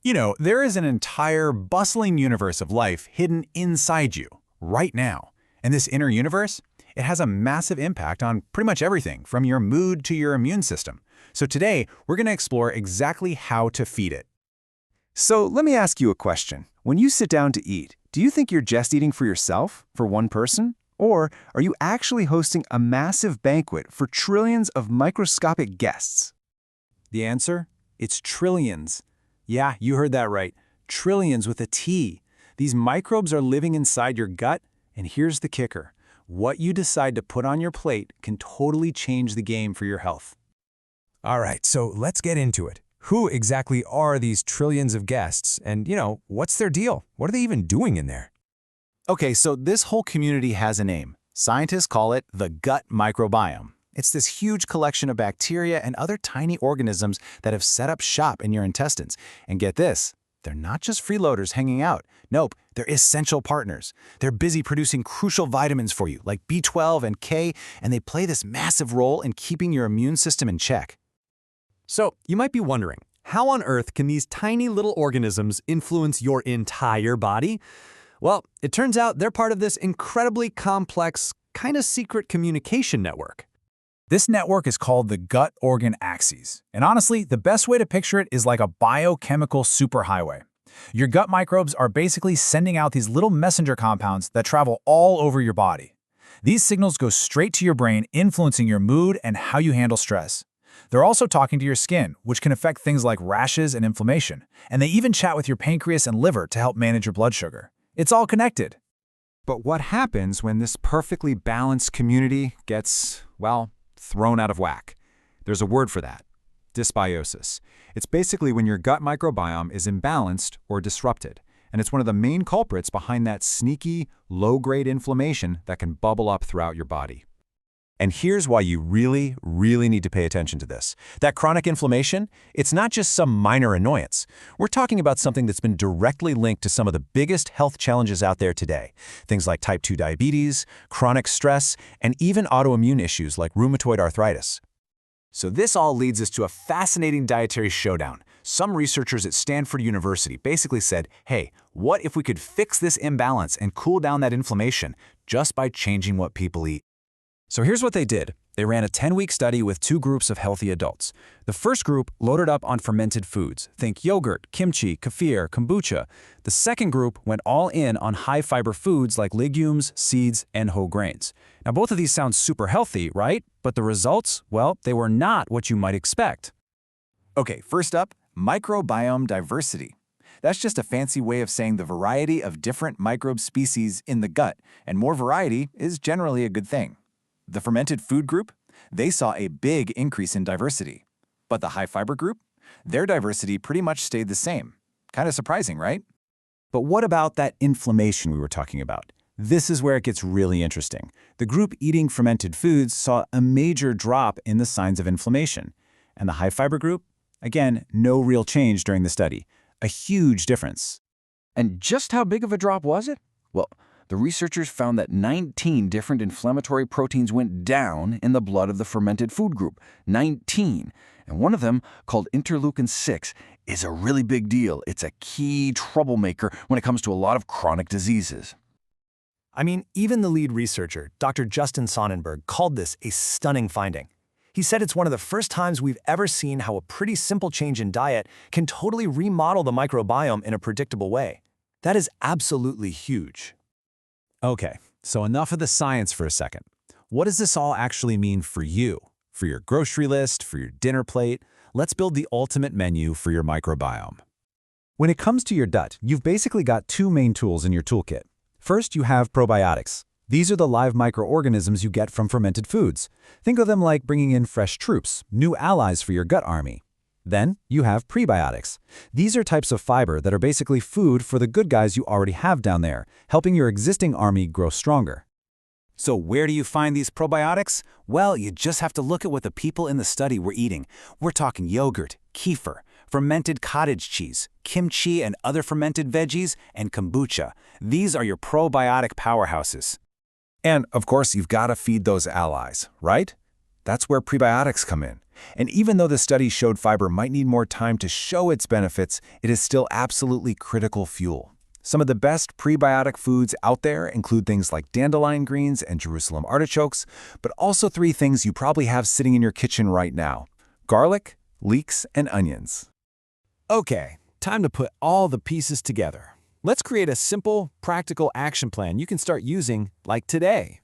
There is an entire bustling universe of life hidden inside you, right now. And this inner universe, it has a massive impact on pretty much everything, from your mood to your immune system. So today, we're going to explore exactly how to feed it. So let me ask you a question. When you sit down to eat, do you think you're just eating for yourself, for one person? Or are you actually hosting a massive banquet for trillions of microscopic guests? The answer? It's trillions. Yeah, you heard that right. Trillions with a T. These microbes are living inside your gut, and here's the kicker. What you decide to put on your plate can totally change the game for your health. All right, so let's get into it. Who exactly are these trillions of guests? And, what's their deal? What are they even doing in there? Okay, so this whole community has a name. Scientists call it the gut microbiome. It's this huge collection of bacteria and other tiny organisms that have set up shop in your intestines. And get this, they're not just freeloaders hanging out. Nope, they're essential partners. They're busy producing crucial vitamins for you, like B12 and K, and they play this massive role in keeping your immune system in check. So, you might be wondering, how on earth can these tiny little organisms influence your entire body? Well, it turns out they're part of this incredibly complex, kind of secret communication network. This network is called the gut organ axis. And honestly, the best way to picture it is like a biochemical superhighway. Your gut microbes are basically sending out these little messenger compounds that travel all over your body. These signals go straight to your brain, influencing your mood and how you handle stress. They're also talking to your skin, which can affect things like rashes and inflammation. And they even chat with your pancreas and liver to help manage your blood sugar. It's all connected. But what happens when this perfectly balanced community gets, thrown out of whack? There's a word for that: dysbiosis. It's basically when your gut microbiome is imbalanced or disrupted, and it's one of the main culprits behind that sneaky, low-grade inflammation that can bubble up throughout your body. And here's why you really, really need to pay attention to this. That chronic inflammation, it's not just some minor annoyance. We're talking about something that's been directly linked to some of the biggest health challenges out there today. Things like type 2 diabetes, chronic stress, and even autoimmune issues like rheumatoid arthritis. So this all leads us to a fascinating dietary showdown. Some researchers at Stanford University basically said, hey, what if we could fix this imbalance and cool down that inflammation just by changing what people eat? So here's what they did. They ran a 10-week study with two groups of healthy adults. The first group loaded up on fermented foods. Think yogurt, kimchi, kefir, kombucha. The second group went all in on high-fiber foods like legumes, seeds, and whole grains. Now, both of these sound super healthy, right? But the results, they were not what you might expect. Okay, first up, microbiome diversity. That's just a fancy way of saying the variety of different microbe species in the gut, and more variety is generally a good thing. The fermented food group, they saw a big increase in diversity. But the high-fiber group, their diversity pretty much stayed the same. Kind of surprising, right? But what about that inflammation we were talking about? This is where it gets really interesting. The group eating fermented foods saw a major drop in the signs of inflammation. And the high-fiber group? Again, no real change during the study. A huge difference. And just how big of a drop was it? Well, the researchers found that 19 different inflammatory proteins went down in the blood of the fermented food group. 19. And one of them, called interleukin-6, is a really big deal. It's a key troublemaker when it comes to a lot of chronic diseases. I mean, even the lead researcher, Dr. Justin Sonnenberg, called this a stunning finding. He said it's one of the first times we've ever seen how a pretty simple change in diet can totally remodel the microbiome in a predictable way. That is absolutely huge. Okay, so enough of the science for a second. What does this all actually mean for you? For your grocery list, for your dinner plate? Let's build the ultimate menu for your microbiome. When it comes to your gut, you've basically got two main tools in your toolkit. First, you have probiotics. These are the live microorganisms you get from fermented foods. Think of them like bringing in fresh troops, new allies for your gut army. Then, you have prebiotics. These are types of fiber that are basically food for the good guys you already have down there, helping your existing army grow stronger. So where do you find these probiotics? Well, you just have to look at what the people in the study were eating. We're talking yogurt, kefir, fermented cottage cheese, kimchi and other fermented veggies, and kombucha. These are your probiotic powerhouses. And, of course, you've got to feed those allies, right? That's where prebiotics come in. And even though the study showed fiber might need more time to show its benefits, it is still absolutely critical fuel. Some of the best prebiotic foods out there include things like dandelion greens and Jerusalem artichokes, but also 3 things you probably have sitting in your kitchen right now: garlic, leeks, and onions. Okay, time to put all the pieces together. Let's create a simple, practical action plan you can start using like today.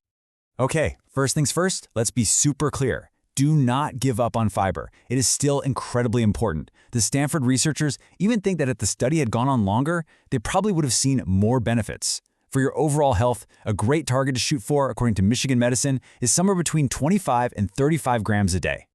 Okay, first things first, let's be super clear. Do not give up on fiber. It is still incredibly important. The Stanford researchers even think that if the study had gone on longer, they probably would have seen more benefits. For your overall health, a great target to shoot for, according to Michigan Medicine, is somewhere between 25 and 35 grams a day.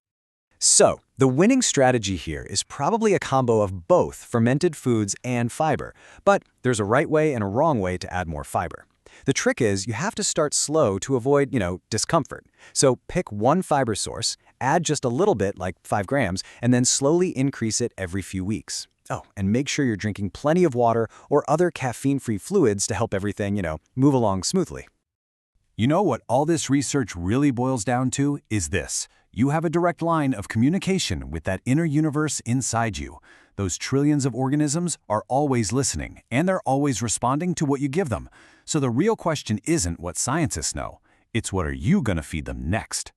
So, the winning strategy here is probably a combo of both fermented foods and fiber, but there's a right way and a wrong way to add more fiber. The trick is you have to start slow to avoid, discomfort. So pick one fiber source, add just a little bit, like 5 grams, and then slowly increase it every few weeks. Oh, and make sure you're drinking plenty of water or other caffeine-free fluids to help everything, move along smoothly. You know what all this research really boils down to is this. You have a direct line of communication with that inner universe inside you. Those trillions of organisms are always listening, and they're always responding to what you give them. So the real question isn't what scientists know. It's what are you going to feed them next?